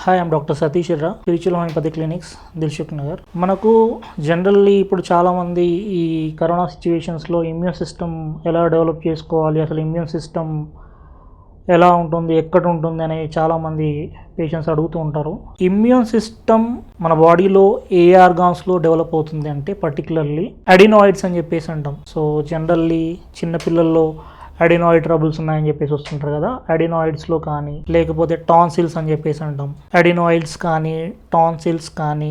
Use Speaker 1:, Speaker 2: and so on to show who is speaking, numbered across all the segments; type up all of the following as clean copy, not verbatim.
Speaker 1: Hi I'm doctor Satish Irra, spiritual homeopathy clinics, Dilsukh Nagar. మనకు generally ఇప్పుడు చాలామంది ఈ కరోనా సిచ్యువేషన్స్లో ఇమ్యూన్ సిస్టమ్ ఎలా డెవలప్ చేసుకోవాలి, అసలు ఇమ్యూన్ సిస్టమ్ ఎలా ఉంటుంది, ఎక్కడ ఉంటుంది అని చాలామంది పేషెంట్స్ అడుగుతూ ఉంటారు. ఇమ్యూన్ సిస్టమ్ మన బాడీలో ఏ ఆర్గాన్స్లో డెవలప్ అవుతుంది అంటే పర్టికులర్లీ అడినాయిడ్స్ అని చెప్పేసి అంటాం. సో జనరల్లీ చిన్నపిల్లల్లో అడినాయిడ్ ట్రబుల్స్ ఉన్నాయని చెప్పేసి వస్తుంటారు కదా, అడినాయిడ్స్లో కానీ లేకపోతే టాన్సిల్స్ అని చెప్పేసి అంటాం. అడినాయిడ్స్ కానీ టాన్సిల్స్ కానీ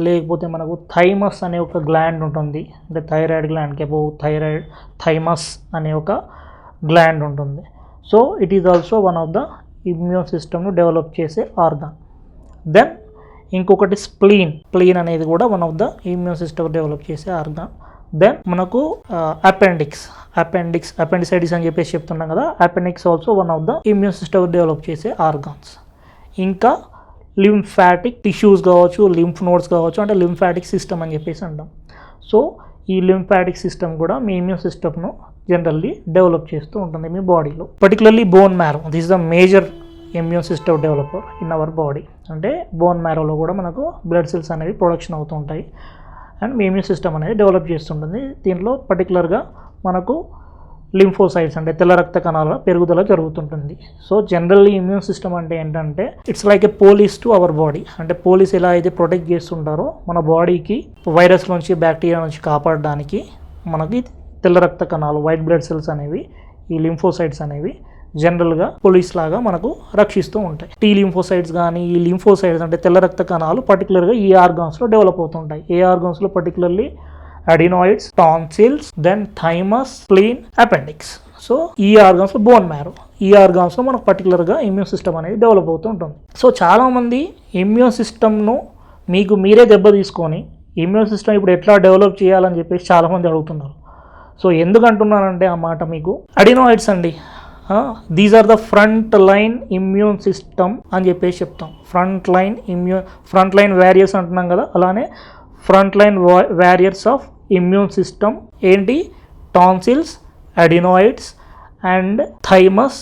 Speaker 1: లేకపోతే మనకు థైమస్ అనే ఒక గ్లాండ్ ఉంటుంది, అంటే థైరాయిడ్ గ్లాండ్కి అబౌవ్ థైమస్ అనే ఒక గ్లాండ్ ఉంటుంది. So it is also one of the immune సిస్టమ్ను డెవలప్ చేసే ఆర్గాన్. దెన్ ఇంకొకటి స్ప్లీన్ అనేది కూడా one of the immune system develop చేసే ఆర్గాన్. దెన్ మనకు అపెండిసైటిస్ అని చెప్పేసి చెప్తున్నాం కదా, appendix also one of the immune system develop చేసే ఆర్గాన్స్. ఇంకా లింఫాటిక్ టిష్యూస్ కావచ్చు, లింఫ్ నోడ్స్ కావచ్చు, అంటే లింఫాటిక్ సిస్టమ్ అని చెప్పేసి అంటాం. సో ఈ లింఫాటిక్ సిస్టమ్ కూడా మీ ఇమ్యూన్ సిస్టమ్ను జనరల్లీ డెవలప్ చేస్తూ ఉంటుంది మీ బాడీలో. Particularly bone marrow, this is the major immune system developer in our body. అంటే బోన్ మ్యారోలో కూడా మనకు బ్లడ్ సెల్స్ అనేవి ప్రొడక్షన్ అవుతూ ఉంటాయి అండ్ మీ ఇమ్యూన్ సిస్టమ్ అనేది డెవలప్ చేస్తుంటుంది. దీంట్లో పర్టికులర్గా మనకు లింఫోసైట్స్ అంటే తెల్ల రక్త కణాల పెరుగుదల జరుగుతుంటుంది. సో జనరల్లీ ఇమ్యూన్ సిస్టమ్ అంటే ఏంటంటే it's like A police to our body. అంటే పోలీస్ ఎలా అయితే ప్రొటెక్ట్ చేస్తుంటారో మన బాడీకి వైరస్ నుంచి, బ్యాక్టీరియా నుంచి కాపాడడానికి మనకి తెల్ల రక్త కణాలు, వైట్ బ్లడ్ సెల్స్ అనేవి, ఈ లింఫోసైట్స్ అనేవి జనరల్గా పోలీస్ లాగా మనకు రక్షిస్తూ ఉంటాయి. టీ లింఫోసైట్స్ కానీ ఈ లింఫోసైట్స్ అంటే తెల్ల రక్త కణాలు పర్టికులర్గా ఈ ఆర్గాన్స్లో డెవలప్ అవుతుంటాయి. ఏ ఆర్గాన్స్లో? Particularly adenoids, tonsils, then thymus, spleen, appendix. So ఈ ఆర్గాన్స్లో బోన్ మ్యారో, ఈ ఆర్గాన్స్లో మనకు పర్టికులర్గా ఇమ్యూన్ సిస్టమ్ అనేది డెవలప్ అవుతూ ఉంటుంది. సో చాలామంది ఇమ్యూన్ సిస్టమ్ను మీకు మీరే దెబ్బ తీసుకొని ఇమ్యూన్ సిస్టమ్ ఇప్పుడు ఎట్లా డెవలప్ చేయాలని చెప్పేసి చాలామంది అడుగుతున్నారు. సో ఎందుకు అంటున్నానంటే ఆ మాట, మీకు అడినాయిడ్స్ అండి, these are the front line immune system అని చెప్పేసి చెప్తాం. ఫ్రంట్ లైన్ వ్యారియర్స్ అంటున్నాం కదా, అలానే front line warriors of immune system ఏంటి? Tonsils, adenoids and thymus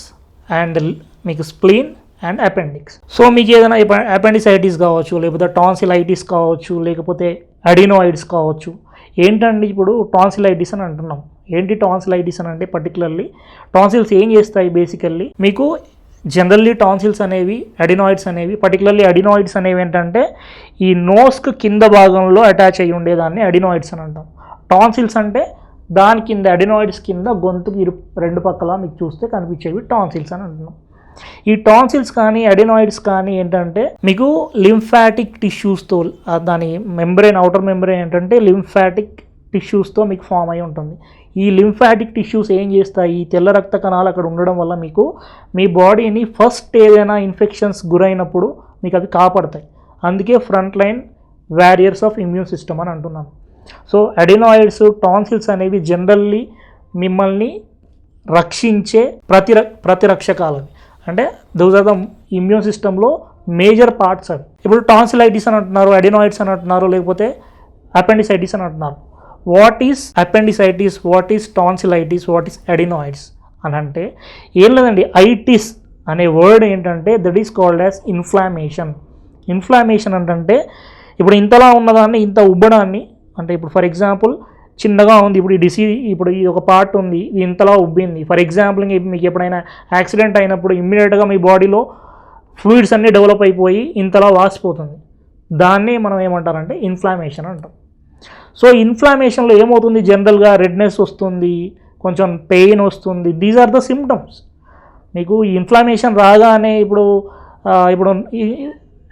Speaker 1: and మీకు స్ప్లీన్ అండ్ అపెండిక్స్. సో మీకు ఏదైనా అపెండిసైటిస్ కావచ్చు, లేకపోతే టాన్సిలైటిస్ కావచ్చు, లేకపోతే అడినాయిడ్స్ కావచ్చు. ఏంటండి ఇప్పుడు టాన్సిలైటిస్ అని అంటున్నాం. ఏంటి టాన్సిలైటిస్ అని అంటే పర్టికులర్లీ టాన్సిల్స్ ఏం చేస్తాయి? బేసికల్లీ మీకు జనరల్లీ టాన్సిల్స్ అనేవి, అడినాయిడ్స్ అనేవి, పర్టికులర్లీ అడినాయిడ్స్ అనేవి ఏంటంటే ఈ నోస్కి కింద భాగంలో అటాచ్ అయ్యి ఉండేదాన్ని అడినాయిడ్స్ అని అంటాం. టాన్సిల్స్ అంటే దాని కింద, అడినాయిడ్స్ కింద గొంతుకి రెండు పక్కల మీకు చూస్తే కనిపించేవి టాన్సిల్స్ అని అంటున్నాం. ఈ టాన్సిల్స్ కానీ అడినాయిడ్స్ కానీ ఏంటంటే మీకు లింఫాటిక్ టిష్యూస్తో, దాని మెంబ్రెయిన్, అవుటర్ మెంబ్రెయిన్ ఏంటంటే లింఫాటిక్ టిష్యూస్తో మీకు ఫామ్ అయి ఉంటుంది. ఈ లింఫాటిక్ టిష్యూస్ ఏం చేస్తాయి? ఈ తెల్ల రక్త కణాలు అక్కడ ఉండడం వల్ల మీకు మీ బాడీని ఫస్ట్ ఏదైనా ఇన్ఫెక్షన్స్ గురైనప్పుడు మీకు అవి కాపాడతాయి. అందుకే front line warriors of immune system అని అంటున్నాను. సో అడినాయిడ్స్, టాన్సిల్స్ అనేవి జనరల్లీ మిమ్మల్ని రక్షించే ప్రతిరక్షకాలు. అంటే దోస్ ఆర్ ద ఇమ్యూన్ సిస్టంలో మేజర్ పార్ట్స్ అవి. ఇప్పుడు టాన్సిలైటిస్ అని అంటున్నారు, అడినాయిడ్స్ అని అంటున్నారు, లేకపోతే అపెండిసైటిస్ అని అంటున్నారు. What is appendicitis, what is tonsillitis, what is adenoids అని అంటే ఏం లేదండి. ఐటిస్ అనే వర్డ్ ఏంటంటే that is called as inflammation. Inflammation అంటే ఇప్పుడు ఇంతలా ఉన్నదాన్ని ఇంత ఉబ్బడాన్ని, అంటే ఇప్పుడు ఫర్ ఎగ్జాంపుల్ చిన్నగా ఉంది, ఇప్పుడు ఈ డిసీజ్, ఇప్పుడు ఇది ఒక పార్ట్ ఉంది, ఇది ఇంతలా ఉబ్బింది. ఫర్ ఎగ్జాంపుల్ మీకు ఎప్పుడైనా యాక్సిడెంట్ అయినప్పుడు ఇమ్మీడియట్గా మీ బాడీలో ఫ్లూయిడ్స్ అన్నీ డెవలప్ అయిపోయి ఇంతలా వాసిపోతుంది. దాన్ని మనం ఏమంటారంటే ఇన్ఫ్లామేషన్ అంటాం. సో ఇన్ఫ్లామేషన్లో ఏమవుతుంది? జనరల్గా రెడ్నెస్ వస్తుంది, కొంచెం పెయిన్ వస్తుంది. These are the symptoms. మీకు ఇన్ఫ్లామేషన్ రాగానే ఇప్పుడు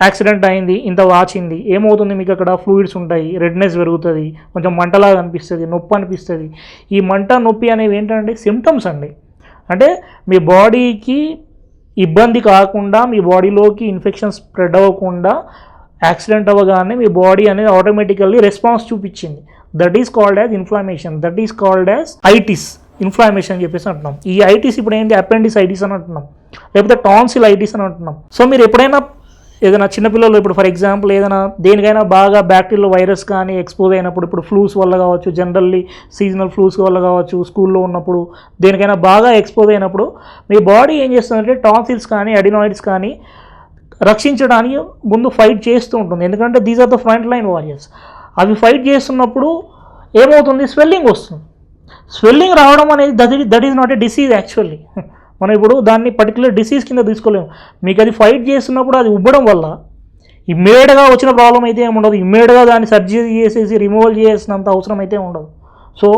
Speaker 1: యాక్సిడెంట్ అయింది, ఇంత వాచింది, ఏమవుతుంది? మీకు అక్కడ ఫ్లూయిడ్స్ ఉంటాయి, రెడ్నెస్ పెరుగుతుంది, కొంచెం మంటలాగా అనిపిస్తుంది, నొప్పి అనిపిస్తుంది. ఈ మంట, నొప్పి అనేవి ఏంటంటే సిమ్టమ్స్ అండి. అంటే మీ బాడీకి ఇబ్బంది కాకుండా, మీ బాడీలోకి ఇన్ఫెక్షన్ స్ప్రెడ్ అవ్వకుండా యాక్సిడెంట్ అవ్వగానే మీ బాడీ అనేది ఆటోమేటికల్లీ రెస్పాన్స్ చూపించింది. That is called as inflammation, that is called as ఐటిస్. Inflammation అని చెప్పేసి అంటున్నాం. ఈ ఐటిస్ ఇప్పుడు ఏంటి? అపెండిసైటిస్ అని అంటున్నాం, లేకపోతే టాన్సిలైటిస్ అని అంటున్నాం. సో మీరు ఎప్పుడైనా ఏదైనా చిన్నపిల్లలు ఇప్పుడు ఫర్ ఎగ్జాంపుల్ ఏదైనా దేనికైనా బాగా బ్యాక్టీరియల్ వైరస్ కానీ ఎక్స్పోజ్ అయినప్పుడు, ఇప్పుడు ఫ్లూస్ వల్ల కావచ్చు, జనరల్లీ సీజనల్ ఫ్లూస్ వల్ల కావచ్చు, స్కూల్లో ఉన్నప్పుడు దేనికైనా బాగా ఎక్స్పోజ్ అయినప్పుడు మీ బాడీ ఏం చేస్తుందంటే టాన్సిల్స్ కానీ అడినాయిడ్స్ కానీ రక్షించడానికి ముందు ఫైట్ చేస్తూ ఉంటుంది. ఎందుకంటే these are the front line warriors. అవి ఫైట్ చేస్తున్నప్పుడు ఏమవుతుంది, స్వెల్లింగ్ వస్తుంది. స్వెల్లింగ్ రావడం అనేది that is not a disease actually. మనం ఇప్పుడు దాన్ని పర్టికులర్ డిసీజ్ కింద తీసుకోలేము. మీకు అది ఫైట్ చేస్తున్నప్పుడు అది ఉబ్బడం వల్ల ఇమ్మీడియట్గా వచ్చిన ప్రాబ్లం అయితే ఏమి ఉండదు. ఇమ్మీడియట్గా దాన్ని సర్జరీ చేసేసి రిమూవల్ చేసినంత అవసరం అయితే ఉండదు. సో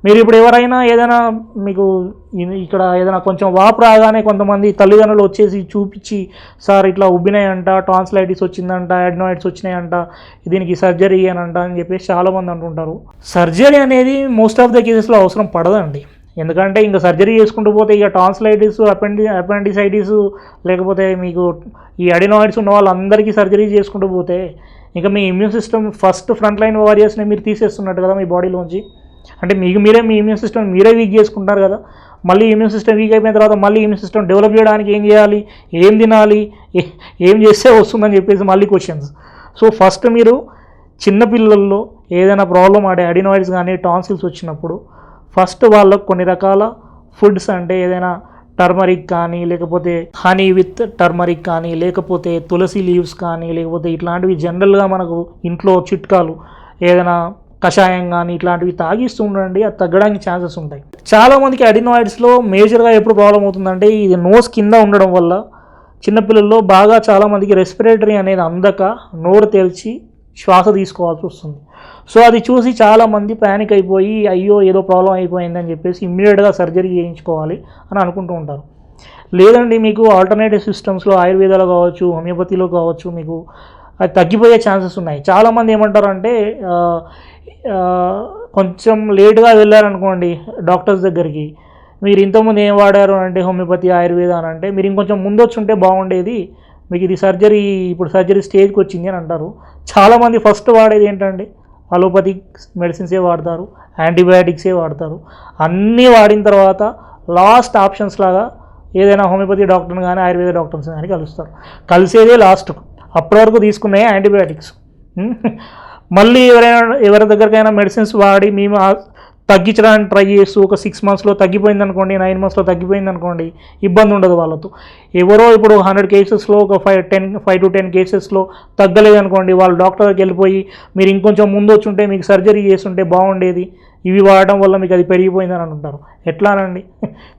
Speaker 1: మీరు ఇప్పుడు ఎవరైనా ఏదైనా మీకు ఇక్కడ ఏదైనా కొంచెం వాపు రాగానే కొంతమంది తల్లిదండ్రులు వచ్చేసి చూపించి, సార్ ఇట్లా ఉబ్బినాయంట, టాన్సిలైటిస్ వచ్చిందంట, అడ్నాయిడ్స్ వచ్చినాయంట, దీనికి సర్జరీ అనంట అని చెప్పేసి చాలామంది అంటుంటారు. సర్జరీ అనేది మోస్ట్ ఆఫ్ ద కేసెస్లో అవసరం పడదండి. ఎందుకంటే ఇంకా సర్జరీ చేసుకుంటూ పోతే ఇక టాన్సిలైటిస్, అపెండిసైటిస్ లేకపోతే మీకు ఈ అడినాయిడ్స్ ఉన్న వాళ్ళందరికీ సర్జరీ చేసుకుంటూ పోతే ఇంకా మీ immune system first front line వారియర్స్ని మీరు తీసేస్తున్నట్టు కదా మీ బాడీలోంచి. అంటే మీ ఇమ్యూన్ సిస్టమ్ మీరే వీక్ చేసుకుంటారు కదా. మళ్ళీ ఇమ్యూన్ సిస్టమ్ వీక్ అయిపోయిన తర్వాత మళ్ళీ ఇమ్యూన్ సిస్టమ్ డెవలప్ చేయడానికి ఏం చేయాలి, ఏం తినాలి, ఏం చేస్తే వస్తుందని చెప్పేసి మళ్ళీ క్వశ్చన్స్. సో ఫస్ట్ మీరు చిన్నపిల్లల్లో ఏదైనా ప్రాబ్లం అడినాయిడ్స్ కానీ టాన్సిల్స్ వచ్చినప్పుడు ఫస్ట్ వాళ్ళకు కొన్ని రకాల ఫుడ్స్, అంటే ఏదైనా టర్మరిక్ కానీ లేకపోతే హనీ విత్ టర్మరిక్ కానీ లేకపోతే తులసి లీవ్స్ కానీ లేకపోతే ఇట్లాంటివి జనరల్గా మనకు ఇంట్లో చిట్కాలు ఏదైనా కషాయం కానీ ఇట్లాంటివి తాగిస్తూ ఉండండి. అది తగ్గడానికి ఛాన్సెస్ ఉంటాయి. చాలామందికి అడినాయిడ్స్లో మేజర్గా ఎప్పుడు ప్రాబ్లం అవుతుందంటే ఇది నోస్ కింద ఉండడం వల్ల చిన్నపిల్లల్లో బాగా చాలామందికి రెస్పిరేటరీ అనేది అందక నోరు తెరిచి శ్వాస తీసుకోవాల్సి వస్తుంది. సో అది చూసి చాలామంది ప్యానిక్ అయిపోయి అయ్యో ఏదో ప్రాబ్లం అయిపోయిందని చెప్పేసి ఇమ్మీడియట్గా సర్జరీ చేయించుకోవాలి అని అనుకుంటూ ఉంటారు. లేదండి, మీకు ఆల్టర్నేటివ్ సిస్టమ్స్లో ఆయుర్వేదాలో కావచ్చు, హోమియోపతిలో కావచ్చు, మీకు అది తగ్గిపోయే ఛాన్సెస్ ఉన్నాయి. చాలామంది ఏమంటారంటే కొంచెం లేట్గా వెళ్ళారనుకోండి డాక్టర్స్ దగ్గరికి, మీరు ఇంతకుముందు ఏం వాడారు అంటే హోమియోపతి, ఆయుర్వేద అని అంటే మీరు ఇంకొంచెం ముందు వచ్చి ఉంటే బాగుండేది, మీకు ఇది సర్జరీ ఇప్పుడు సర్జరీ స్టేజ్కి వచ్చింది అని అంటారు. చాలామంది ఫస్ట్ వాడేది ఏంటంటే అలోపతిక్ మెడిసిన్సే వాడతారు, యాంటీబయాటిక్సే వాడతారు. అన్నీ వాడిన తర్వాత లాస్ట్ ఆప్షన్స్ లాగా ఏదైనా హోమియోపతి డాక్టర్ని కానీ ఆయుర్వేద డాక్టర్స్ కానీ కలుస్తారు. కలిసేదే లాస్ట్కు, అప్పటి వరకు తీసుకున్నాయి యాంటీబయాటిక్స్. మళ్ళీ ఎవరి దగ్గరికైనా మెడిసిన్స్ వాడి మేము తగ్గించడానికి ట్రై చేస్తూ ఒక 6 monthsలో తగ్గిపోయింది అనుకోండి, 9 monthsలో తగ్గిపోయింది అనుకోండి, ఇబ్బంది ఉండదు వాళ్ళతో. ఎవరో ఇప్పుడు 100 cases ఒక 5 to 10 cases తగ్గలేదు అనుకోండి, వాళ్ళు డాక్టర్కి వెళ్ళిపోయి మీరు ఇంకొంచెం ముందు వచ్చి ఉంటే మీకు సర్జరీ చేస్తుంటే బాగుండేది, ఇవి వాడడం వల్ల మీకు అది పెరిగిపోయిందని అంటుంటారు. ఎట్లానండి,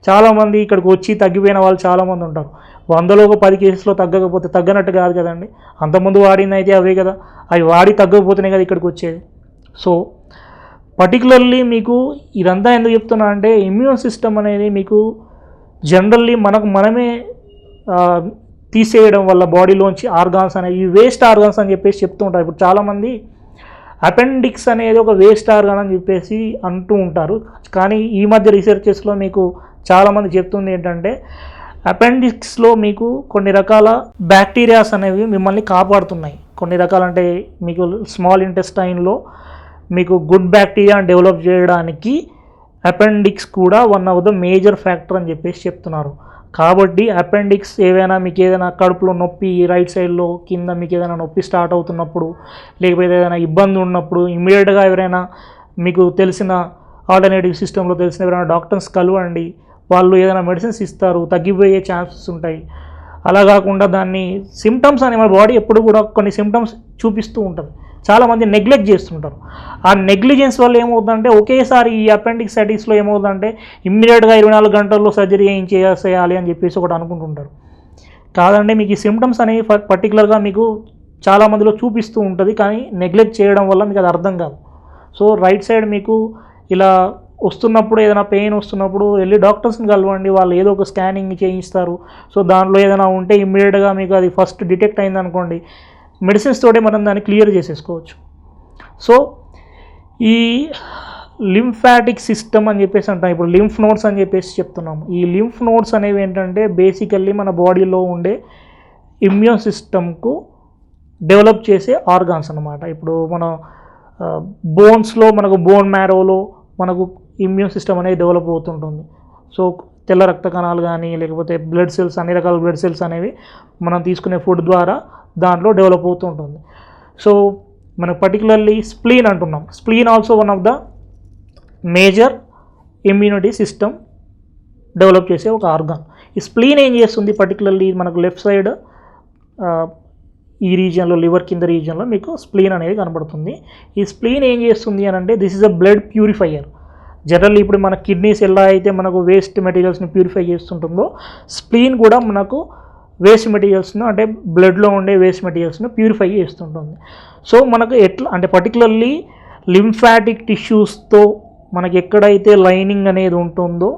Speaker 1: చాలామంది ఇక్కడికి వచ్చి తగ్గిపోయిన వాళ్ళు చాలామంది ఉంటారు. 100లో ఒక 10 cases తగ్గకపోతే తగ్గనట్టు కాదు కదండి. అంతకుముందు వాడింది అయితే అవే కదా, అవి వాడి తగ్గకపోతేనే కదా ఇక్కడికి వచ్చేది. సో పర్టికులర్లీ మీకు ఇదంతా ఎందుకు చెప్తున్నా అంటే ఇమ్యూన్ సిస్టమ్ అనేది మీకు జనరల్లీ మనమే తీసేయడం వల్ల బాడీలోంచి ఆర్గాన్స్ అనేవి వేస్ట్ ఆర్గాన్స్ అని చెప్పేసి చెప్తూ ఉంటారు. ఇప్పుడు చాలామంది అపెండిక్స్ అనేది ఒక వేస్ట్ ఆర్గాన్ అని చెప్పేసి అంటూ ఉంటారు. కానీ ఈ మధ్య రీసెర్చెస్లో మీకు చాలామంది చెప్తుంది ఏంటంటే అపెండిక్స్లో మీకు కొన్ని రకాల బ్యాక్టీరియాస్ అనేవి మిమ్మల్ని కాపాడుతున్నాయి. కొన్ని రకాలు అంటే మీకు స్మాల్ ఇంటెస్టైన్లో మీకు గుడ్ బ్యాక్టీరియా డెవలప్ చేయడానికి అపెండిక్స్ కూడా one of the major factor అని చెప్పేసి చెప్తున్నారు. కాబట్టి అపెండిక్స్ ఏవైనా మీకు ఏదైనా కడుపులో నొప్పి, రైట్ సైడ్లో కింద మీకు ఏదైనా నొప్పి స్టార్ట్ అవుతున్నప్పుడు, లేకపోతే ఏదైనా ఇబ్బంది ఉన్నప్పుడు ఇమ్మీడియట్గా ఎవరైనా మీకు తెలిసిన ఆల్టర్నేటివ్ సిస్టంలో తెలిసిన ఎవరైనా డాక్టర్స్ కలవండి. వాళ్ళు ఏదైనా మెడిసిన్స్ ఇస్తారు, తగ్గిపోయే ఛాన్సెస్ ఉంటాయి. అలా కాకుండా దాన్ని సిమ్టమ్స్ అని మన బాడీ ఎప్పుడు కూడా కొన్ని సిమ్టమ్స్ చూపిస్తూ ఉంటుంది. చాలామంది నెగ్లెక్ట్ చేస్తుంటారు. ఆ నెగ్లిజెన్స్ వల్ల ఏమవుతుందంటే ఒకేసారి ఈ అపెండిక్సైటిస్లో ఏమవుతుందంటే ఇమ్మీడియట్గా 24 గంటల్లో సర్జరీ చేయాలి అని చెప్పేసి ఒకటి అనుకుంటుంటారు. కాదండి, మీకు ఈ సిమ్టమ్స్ అనేవి పర్టికులర్గా మీకు చాలామందిలో చూపిస్తూ ఉంటుంది, కానీ నెగ్లెక్ట్ చేయడం వల్ల మీకు అది అర్థం కాదు. సో రైట్ సైడ్ మీకు ఇలా వస్తున్నప్పుడు, ఏదైనా పెయిన్ వస్తున్నప్పుడు వెళ్ళి డాక్టర్స్ని కలవండి. వాళ్ళు ఏదో ఒక స్కానింగ్ చేయిస్తారు. సో దాంట్లో ఏదైనా ఉంటే ఇమ్మీడియట్గా మీకు అది ఫస్ట్ డిటెక్ట్ అయిందనుకోండి, మెడిసిన్స్ తోటే మనం దాన్ని క్లియర్ చేసేసుకోవచ్చు. సో ఈ లింఫాటిక్ సిస్టమ్ అని చెప్పేసి అంటాం, ఇప్పుడు లింఫ్ నోడ్స్ అని చెప్పేసి చెప్తున్నాము. ఈ లింఫ్ నోడ్స్ అనేవి ఏంటంటే బేసికల్లీ మన బాడీలో ఉండే ఇమ్యూన్ సిస్టమ్కు డెవలప్ చేసే ఆర్గాన్స్ అన్నమాట. ఇప్పుడు మన బోన్స్లో మనకు బోన్ మ్యారోలో మనకు ఇమ్యూన్ సిస్టమ్ అనేది డెవలప్ అవుతుంటుంది. సో తెల్ల రక్త కణాలు కానీ లేకపోతే బ్లడ్ సెల్స్, అన్ని రకాల బ్లడ్ సెల్స్ అనేవి మనం తీసుకునే ఫుడ్ ద్వారా దాంట్లో డెవలప్ అవుతూ ఉంటుంది. సో మనకు పర్టికులర్లీ స్ప్లీన్ అంటున్నాం. Spleen also one of the major immunity system develop చేసే ఒక ఆర్గాన్. ఈ స్ప్లీన్ ఏం చేస్తుంది, పర్టికులర్లీ మనకు లెఫ్ట్ సైడ్ ఈ రీజియన్లో లివర్ కింద రీజియన్లో మీకు స్ప్లీన్ అనేది కనబడుతుంది. ఈ స్ప్లీన్ ఏం చేస్తుంది అని అంటే this is a blood purifier. Generally ఇప్పుడు మన కిడ్నీస్ ఎలా అయితే మనకు వేస్ట్ మెటీరియల్స్ని ప్యూరిఫై చేస్తుంటుందో స్ప్లీన్ కూడా మనకు వేస్ట్ మెటీరియల్స్ను అంటే బ్లడ్లో ఉండే వేస్ట్ మెటీరియల్స్ను ప్యూరిఫై చేస్తుంటుంది. సో మనకు ఎట్లా అంటే పర్టికులర్లీ లింఫాటిక్ టిష్యూస్తో మనకి ఎక్కడైతే లైనింగ్ అనేది ఉంటుందో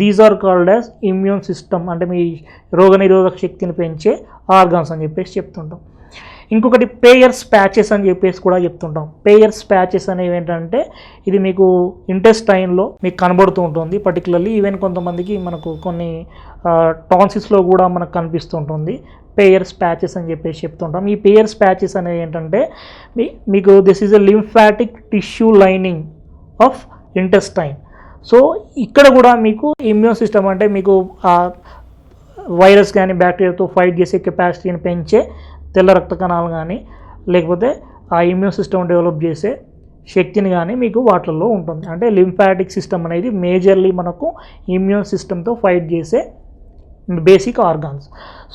Speaker 1: these are called as immune system, అంటే మీ రోగనిరోధక శక్తిని పెంచే ఆర్గాన్స్ అని చెప్పేసి చెప్తుంటాం. ఇంకొకటి పేయర్స్ ప్యాచెస్ అని చెప్పేసి కూడా చెప్తుంటాం. పేయర్స్ ప్యాచెస్ అనేవి ఏంటంటే ఇది మీకు ఇంటెస్టైన్లో మీకు కనబడుతూ ఉంటుంది. పర్టికులర్లీ ఈవెన్ కొంతమందికి మనకు కొన్ని టాన్సిల్స్లో కూడా మనకు కనిపిస్తుంటుంది. పేయర్స్ ప్యాచెస్ అని చెప్పేసి చెప్తుంటాం. ఈ పేయర్స్ ప్యాచెస్ అనేవి ఏంటంటే మీకు this is a lymphatic tissue lining of intestine. So ఇక్కడ కూడా మీకు ఇమ్యూన్ సిస్టమ్ అంటే మీకు వైరస్ కానీ బ్యాక్టీరియాతో ఫైట్ చేసే కెపాసిటీని పెంచే తెల్ల రక్త కణాలు కానీ లేకపోతే ఆ ఇమ్యూన్ సిస్టమ్ డెవలప్ చేసే శక్తిని కానీ మీకు వాటిల్లో ఉంటుంది. అంటే లింఫాటిక్ సిస్టమ్ అనేది మేజర్లీ మనకు ఇమ్యూన్ సిస్టమ్తో ఫైట్ చేసే బేసిక్ ఆర్గాన్స్.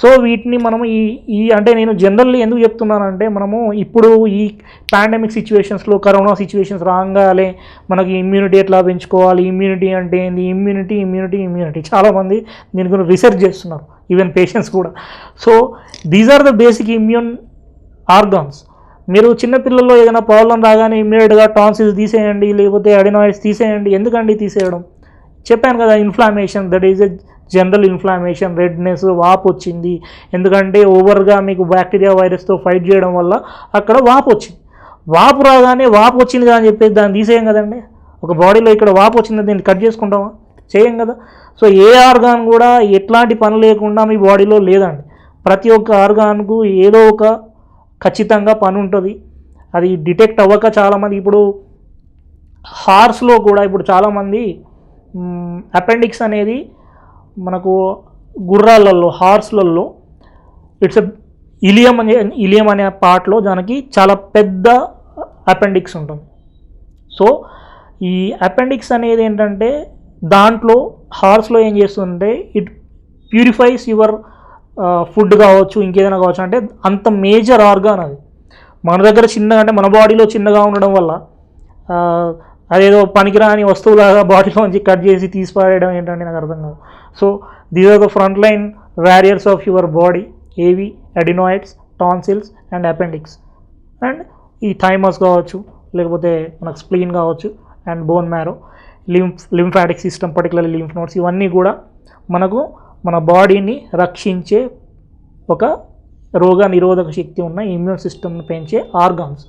Speaker 1: సో వీటిని మనము ఈ అంటే నేను జనరల్లీ ఎందుకు చెప్తున్నానంటే మనము ఇప్పుడు ఈ పాండమిక్ సిచ్యువేషన్స్లో కరోనా సిచ్యువేషన్స్ రాగానే మనకి ఇమ్యూనిటీ ఎట్లా పెంచుకోవాలి, ఇమ్యూనిటీ అంటే ఏంది, ఇమ్యూనిటీ చాలామంది దీని గురించి రీసెర్చ్ చేస్తున్నారు, ఈవెన్ పేషెంట్స్ కూడా. So these are the basic immune organs. మీరు చిన్నపిల్లల్లో ఏదైనా ప్రాబ్లం రాగానే ఇమ్మీడియట్గా టాన్సిల్స్ తీసేయండి లేకపోతే అడినాయిడ్స్ తీసేయండి. ఎందుకండి తీసేయడం? చెప్పాను కదా, inflammation, that is a general inflammation, redness, వాపు వచ్చింది. ఎందుకంటే ఓవర్గా మీకు బ్యాక్టీరియా వైరస్తో ఫైట్ చేయడం వల్ల అక్కడ వాపు వచ్చింది. వాపు రాగానే వాపు వచ్చింది అని చెప్పేసి దాన్ని తీసేయం కదండి. ఒక బాడీలో ఇక్కడ వాపు వచ్చింది దీన్ని కట్ చేసుకుంటామా? చేయం కదా. సో ఏ ఆర్గాన్ కూడా ఎట్లాంటి పని లేకుండా మీ బాడీలో లేదండి. ప్రతి ఒక్క ఆర్గాన్కు ఏదో ఒక ఖచ్చితంగా పని ఉంటుంది. అది డిటెక్ట్ అవ్వక చాలామంది ఇప్పుడు హార్స్లో కూడా ఇప్పుడు చాలామంది అపెండిక్స్ అనేది మనకు గుర్రాలలో హార్స్లలో ఇట్స్ ఇలియం అనే పార్ట్లో దానికి చాలా పెద్ద అపెండిక్స్ ఉంటుంది. సో ఈ అపెండిక్స్ అనేది ఏంటంటే దాంట్లో హార్స్లో ఏం చేస్తుందంటే ఇట్ ప్యూరిఫైస్ యువర్ ఫుడ్ కావచ్చు ఇంకేదైనా కావచ్చు. అంటే అంత మేజర్ ఆర్గాన్ అది. మన దగ్గర చిన్నగా అంటే మన బాడీలో చిన్నగా ఉండడం వల్ల అదేదో పనికిరాని వస్తువులాగా బాడీలోంచి కట్ చేసి తీసిపారేయడం ఏంటంటే నాకు అర్థం కాదు. So these are the front line warriors of your body. ఏవి? Adenoids, tonsils and appendix. And ఈ థైమస్ కావచ్చు లేకపోతే మనకు స్ప్లీన్ కావచ్చు and bone marrow, lymphatic system particularly lymph nodes, ఇవన్నీ కూడా మనకు మన బాడీని రక్షించే ఒక రోగ నిరోధక శక్తి ఉన్న ఇమ్యూన్ సిస్టమ్ని పెంచే ఆర్గాన్స్.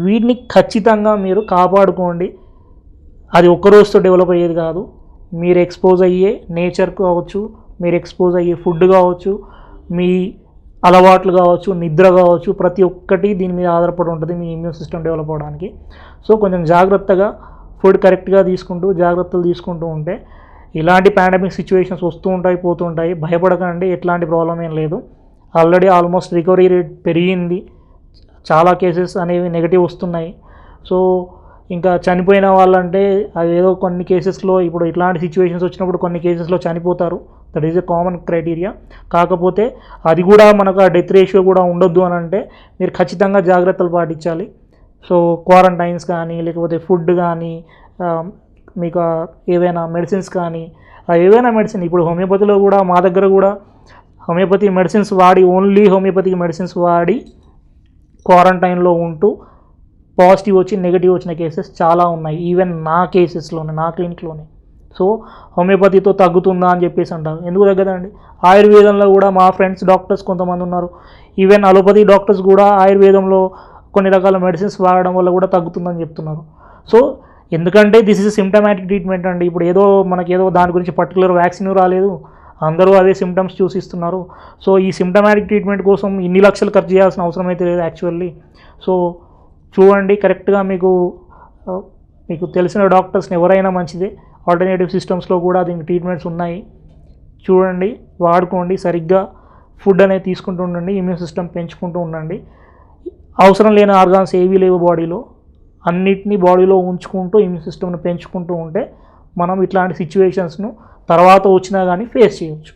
Speaker 1: వీటిని ఖచ్చితంగా మీరు కాపాడుకోండి. అది ఒక్క రోజుతో డెవలప్ అయ్యేది కాదు. మీరు ఎక్స్పోజ్ అయ్యే నేచర్ కావచ్చు, మీరు ఎక్స్పోజ్ అయ్యే ఫుడ్ కావచ్చు, మీ అలవాట్లు కావచ్చు, నిద్ర కావచ్చు, ప్రతి ఒక్కటి దీని మీద ఆధారపడి ఉంటుంది మీ ఇమ్యూన్ సిస్టమ్ డెవలప్ అవ్వడానికి. సో కొంచెం జాగ్రత్తగా ఫుడ్ కరెక్ట్గా తీసుకుంటూ జాగ్రత్తలు తీసుకుంటూ ఉంటే ఇలాంటి పాండమిక్ సిచ్యువేషన్స్ వస్తూ ఉంటాయి పోతూ ఉంటాయి. భయపడకండి, ఎట్లాంటి ప్రాబ్లం ఏం లేదు. ఆల్రెడీ ఆల్మోస్ట్ రికవరీ రేట్ పెరిగింది. చాలా కేసెస్ అనేవి నెగిటివ్ వస్తున్నాయి. సో ఇంకా చనిపోయిన వాళ్ళంటే అది ఏదో కొన్ని కేసెస్లో ఇప్పుడు ఇట్లాంటి సిచ్యువేషన్స్ వచ్చినప్పుడు కొన్ని కేసెస్లో చనిపోతారు. That is a common criteria. కాకపోతే అది కూడా మనకు ఆ డెత్ రేషియో కూడా ఉండొద్దు అని అంటే మీరు ఖచ్చితంగా జాగ్రత్తలు పాటించాలి. సో క్వారంటైన్స్ కానీ లేకపోతే ఫుడ్ కానీ మీకు ఏవైనా మెడిసిన్స్ కానీ ఏవైనా మెడిసిన్ ఇప్పుడు హోమియోపతిలో కూడా మా దగ్గర కూడా హోమియోపతి మెడిసిన్స్ వాడి ఓన్లీ హోమియోపతిక్ మెడిసిన్స్ వాడి క్వారంటైన్లో ఉంటూ పాజిటివ్ వచ్చి నెగిటివ్ వచ్చిన కేసెస్ చాలా ఉన్నాయి. ఈవెన్ నా కేసెస్లోనే, నా క్లినిక్లోనే. సో హోమియోపతితో తగ్గుతుందా అని చెప్పేసి అంటారు. ఎందుకు తగ్గదండి? ఆయుర్వేదంలో కూడా మా ఫ్రెండ్స్ డాక్టర్స్ కొంతమంది ఉన్నారు. ఈవెన్ అలోపతి డాక్టర్స్ కూడా ఆయుర్వేదంలో కొన్ని రకాల మెడిసిన్స్ వాడడం వల్ల కూడా తగ్గుతుందని చెప్తున్నారు. సో ఎందుకంటే దిస్ ఇస్ సిమ్టమాటిక్ ట్రీట్మెంట్ అండి. ఇప్పుడు ఏదో మనకేదో దాని గురించి పర్టికులర్ వ్యాక్సిన్ రాలేదు, అందరూ అవే సిమ్టమ్స్ చూసిస్తున్నారు. సో ఈ సిమ్టమాటిక్ ట్రీట్మెంట్ కోసం ఇన్ని లక్షలు ఖర్చు చేయాల్సిన అవసరం అయితే లేదు యాక్చువల్లీ. సో చూడండి, కరెక్ట్గా మీకు తెలిసిన డాక్టర్స్ని ఎవరైనా మంచిదే. ఆల్టర్నేటివ్ సిస్టమ్స్లో కూడా దీనికి ట్రీట్మెంట్స్ ఉన్నాయి. చూడండి, వాడుకోండి, సరిగ్గా ఫుడ్ అనేది తీసుకుంటూ ఉండండి, ఇమ్యూన్ సిస్టమ్ పెంచుకుంటూ ఉండండి. అవసరం లేని ఆర్గాన్స్ ఏవీ లేవు బాడీలో, అన్నిటినీ బాడీలో ఉంచుకుంటూ ఇమ్యూన్ సిస్టమ్ని పెంచుకుంటూ ఉంటే మనం ఇట్లాంటి సిచ్యువేషన్స్ను తర్వాత వచ్చినా కానీ ఫేస్ చేయవచ్చు.